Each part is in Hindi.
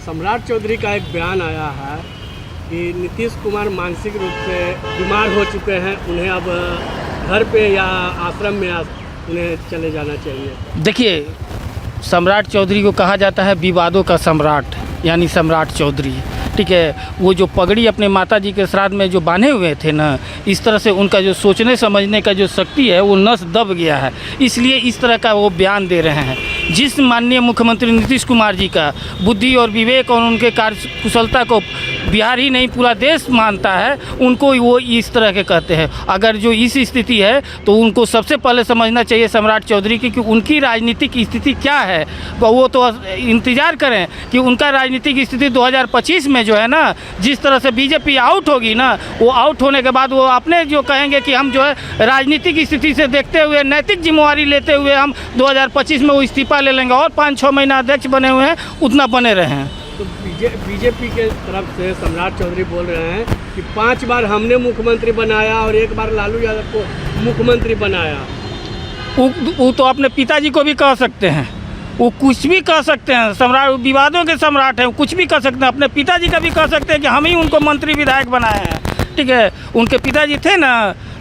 सम्राट चौधरी का एक बयान आया है कि नीतीश कुमार मानसिक रूप से बीमार हो चुके हैं, उन्हें अब घर पे या आश्रम में उन्हें चले जाना चाहिए। देखिए, सम्राट चौधरी को कहा जाता है विवादों का सम्राट, यानी सम्राट चौधरी, ठीक है। वो जो पगड़ी अपने माताजी के श्राद्ध में जो बांधे हुए थे ना, इस तरह से उनका जो सोचने समझने का जो शक्ति है वो नस दब गया है, इसलिए इस तरह का वो बयान दे रहे हैं। जिस माननीय मुख्यमंत्री नीतीश कुमार जी का बुद्धि और विवेक और उनके कार्य कुशलता को बिहार ही नहीं पूरा देश मानता है, उनको वो इस तरह के कहते हैं। अगर जो इस स्थिति है तो उनको सबसे पहले समझना चाहिए सम्राट चौधरी की कि उनकी राजनीतिक स्थिति क्या है। वो तो इंतज़ार करें कि उनका राजनीतिक स्थिति 2025 में जो है ना, जिस तरह से बीजेपी आउट होगी ना, वो आउट होने के बाद वो अपने जो कहेंगे कि हम जो है राजनीतिक स्थिति से देखते हुए नैतिक जिम्मेवारी लेते हुए हम 2025 में वो इस्तीफा ले लेंगे और 5-6 महीना अध्यक्ष बने हुए हैं, उतना बने रहे हैं। तो बीजेपी के तरफ से सम्राट चौधरी बोल रहे हैं कि 5 बार हमने मुख्यमंत्री बनाया और 1 बार लालू यादव को मुख्यमंत्री बनाया। वो तो अपने पिताजी को भी कह सकते हैं, वो कुछ भी कह सकते हैं। सम्राट विवादों के सम्राट हैं, कुछ भी कह सकते हैं। अपने पिताजी का भी कह सकते हैं कि हम ही उनको मंत्री विधायक बनाए हैं, ठीक है। उनके पिताजी थे ना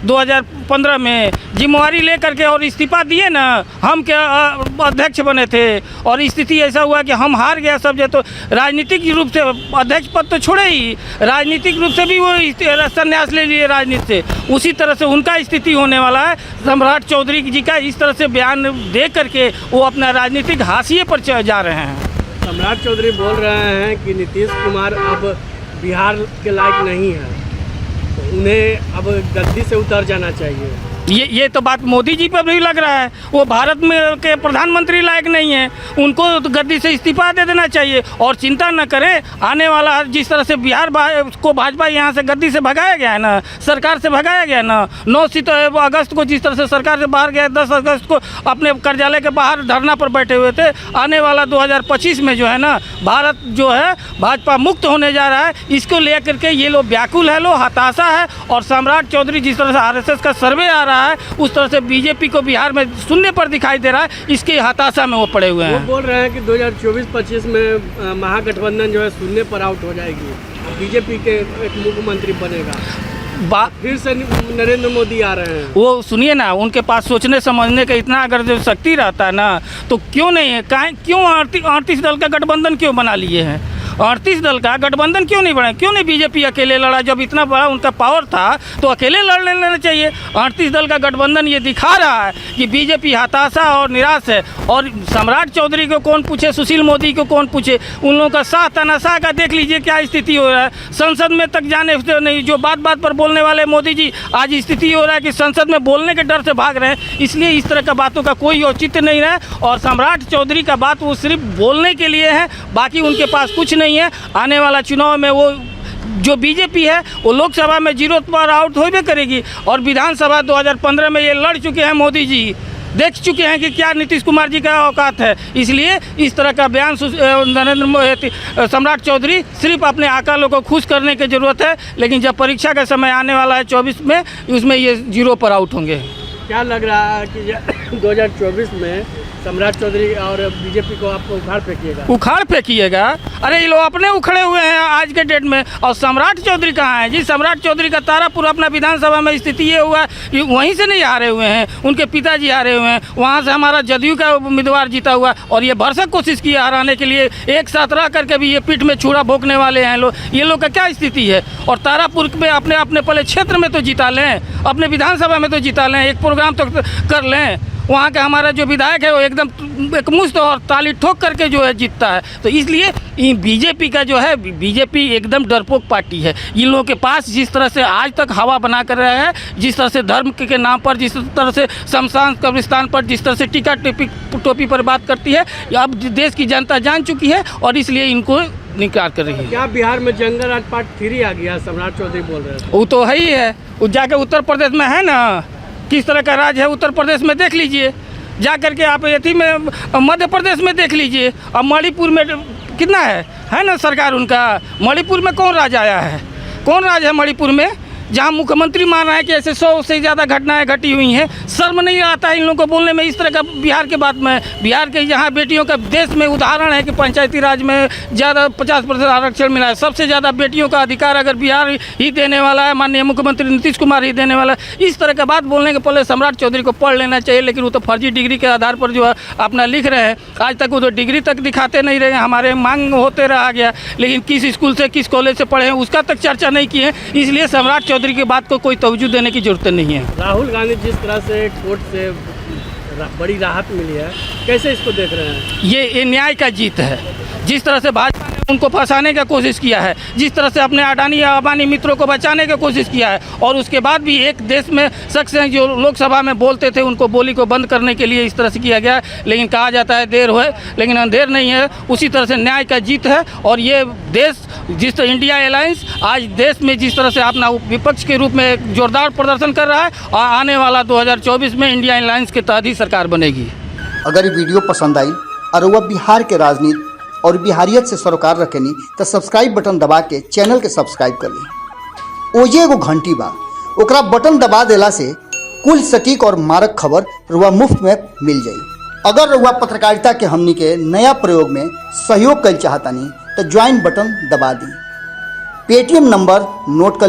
2015 में जिम्मेवारी लेकर के और इस्तीफा दिए ना, हम क्या अध्यक्ष बने थे और स्थिति ऐसा हुआ कि हम हार गया सब। तो राजनीतिक रूप से अध्यक्ष पद तो छोड़े ही, राजनीतिक रूप से भी वो संन्यास ले लिए राजनीति से। उसी तरह से उनका स्थिति होने वाला है। सम्राट चौधरी जी का इस तरह से बयान दे करके वो अपना राजनीतिक हाशिए पर जा रहे हैं। सम्राट चौधरी बोल रहे हैं कि नीतीश कुमार अब बिहार के लायक नहीं है, उन्हें अब गद्दी से उतर जाना चाहिए। ये तो बात मोदी जी पर भी लग रहा है। वो भारत में के प्रधानमंत्री लायक नहीं है, उनको तो गद्दी से इस्तीफा दे देना चाहिए। और चिंता न करें, आने वाला जिस तरह से बिहार को भाजपा यहाँ से गद्दी से भगाया गया है ना, सरकार से भगाया गया ना, 9 अगस्त को जिस तरह से सरकार से बाहर गया, 10 अगस्त को अपने कार्यालय के बाहर धरना पर बैठे हुए थे। आने वाला 2025 में जो है ना, भारत जो है भाजपा मुक्त होने जा रहा है। इसको लेकर के ये लोग व्याकुल है, लोग हताशा है। और सम्राट चौधरी जिस तरह से RSS का सर्वे आ रहा है, उस तरह से बीजेपी को बिहार में शून्य पर दिखाई दे रहा है। इसके हताशा में वो पड़े हुए हैं। वो बोल रहे हैं कि 2024-25 में महागठबंधन जो है शून्य पर आउट हो जाएगी, बीजेपी के एक मुख्यमंत्री बनेगा। फिर से नरेंद्र मोदी आ रहे हैं। वो सुनिए ना, उनके पास सोचने समझने का इतना अगर जो शक्ति रहता है ना, तो क्यों नहीं है, क्यों 38 दल का गठबंधन क्यों बना लिए हैं? 38 दल का गठबंधन क्यों नहीं बना? क्यों नहीं बीजेपी अकेले लड़ा? जब इतना बड़ा उनका पावर था तो अकेले लड़ लेना चाहिए। 38 दल का गठबंधन ये दिखा रहा है कि बीजेपी हताशा और निराश है। और सम्राट चौधरी को कौन पूछे, सुशील मोदी को कौन पूछे? उन लोगों का साह तनाशाह का देख लीजिए क्या स्थिति हो रहा है। संसद में तक जाने से नहीं, जो बात बात पर बोलने वाले मोदी जी, आज स्थिति हो रहा है कि संसद में बोलने के डर से भाग रहे हैं। इसलिए इस तरह का बातों का कोई औचित्य नहीं है। और सम्राट चौधरी का बात वो सिर्फ बोलने के लिए है, बाकी उनके पास कुछ नहीं है। आने वाला चुनाव में वो जो बीजेपी है वो लोकसभा में 0 पर आउट होबे करेगी। और विधानसभा 2015 में ये लड़ चुके हैं, मोदी जी देख चुके हैं कि क्या नीतीश कुमार जी का औकात है। इसलिए इस तरह का बयान सम्राट चौधरी सिर्फ अपने आकालों को खुश करने की ज़रूरत है। लेकिन जब परीक्षा का समय आने वाला है 24 में, उसमें ये 0 पर आउट होंगे। क्या लग रहा है कि 2024 में सम्राट चौधरी और बीजेपी को आपको उखाड़ फेंकिएगा? अरे ये लोग अपने उखड़े हुए हैं आज के डेट में। और सम्राट चौधरी कहाँ है जी? सम्राट चौधरी का तारापुर अपना विधानसभा में स्थिति ये हुआ कि वहीं से नहीं हारे हुए हैं, उनके पिताजी हारे हुए हैं। वहाँ से हमारा जदयू का उम्मीदवार जीता हुआ, और ये भरसक कोशिश की हराने के लिए। एक साथ रह करके भी ये पीठ में छुरा भोंकने वाले हैं लोग। ये लोग का क्या स्थिति है? और तारापुर में अपने पहले क्षेत्र में तो जिता लें, अपने विधानसभा में तो जिता लें, एक प्रोग्राम तो कर लें। वहाँ का हमारा जो विधायक है वो एकदम एक मुश्त और ताली ठोक करके जो है जीतता है। तो इसलिए बीजेपी का जो है, बीजेपी एकदम डरपोक पार्टी है। इन लोगों के पास जिस तरह से आज तक हवा बना कर रहा है, जिस तरह से धर्म के नाम पर, जिस तरह से शमशान कब्रिस्तान पर जिस तरह से टीका टोपी पर बात करती है, अब देश की जनता जान चुकी है और इसलिए इनको निकाल कर रही है। क्या बिहार में जंगल राज पार्ट 3 आ गया? सम्राट चौधरी बोल रहे हैं। वो तो है ही है। वो जाके उत्तर प्रदेश में है ना, किस तरह का राज है उत्तर प्रदेश में देख लीजिए। जा करके आप यथी में मध्य प्रदेश में देख लीजिए। अब मणिपुर में कितना है ना सरकार उनका। मणिपुर में कौन राज आया है? कौन राज है मणिपुर में? जहाँ मुख्यमंत्री मान रहा है कि ऐसे 100 से ज़्यादा घटनाएं घटी हुई हैं। शर्म नहीं आता है इन लोगों को बोलने में इस तरह का बिहार के बात में। बिहार के यहाँ बेटियों का देश में उदाहरण है कि पंचायती राज में ज़्यादा 50% आरक्षण मिला है। सबसे ज़्यादा बेटियों का अधिकार अगर बिहार ही देने वाला है, माननीय मुख्यमंत्री नीतीश कुमार ही देने वाला है। इस तरह का बात बोलने के पहले सम्राट चौधरी को पढ़ लेना चाहिए, लेकिन वो तो फर्जी डिग्री के आधार पर जो है अपना लिख रहे हैं। आज तक वो तो डिग्री तक दिखाते नहीं रहे, हमारे मांग होते रहा गया, लेकिन किस स्कूल से किस कॉलेज से पढ़े हैं उसका तक चर्चा नहीं की है। इसलिए सम्राट चौधरी की बात को कोई तवज्जो देने की जरूरत नहीं है। राहुल गांधी जिस तरह से कोर्ट से बड़ी राहत मिली है, कैसे इसको देख रहे हैं? ये न्याय का जीत है। जिस तरह से भाजपा ने उनको फंसाने का कोशिश किया है, जिस तरह से अपने अडानी या अंबानी मित्रों को बचाने की कोशिश किया है, और उसके बाद भी एक देश में शख्स हैं जो लोकसभा में बोलते थे, उनको बोली को बंद करने के लिए इस तरह से किया गया है। लेकिन कहा जाता है देर होए लेकिन अंधेर नहीं है। उसी तरह से न्याय का जीत है। और ये देश जिस तरह इंडिया अलायंस आज देश में जिस तरह से अपना विपक्ष के रूप में एक जोरदार प्रदर्शन कर रहा है, और आने वाला 2024 में इंडिया अलायंस के तहत ही सरकार बनेगी। अगर ये वीडियो पसंद आई और वह बिहार के राजनीति और बिहारियत से सरोकार रखेनी तो सब्सक्राइब बटन दबा के चैनल के सब्सक्राइब कर ली। ओजे एगो घंटी बा, ओकरा बटन दबा देला से कुल सटीक और मारक खबर रुआ मुफ्त में मिल जाई। अगर रुआ पत्रकारिता के हमनी के नया प्रयोग में सहयोग कर चाहतानी तो ज्वाइन बटन दबा दी। पेटीएम नंबर नोट कर ली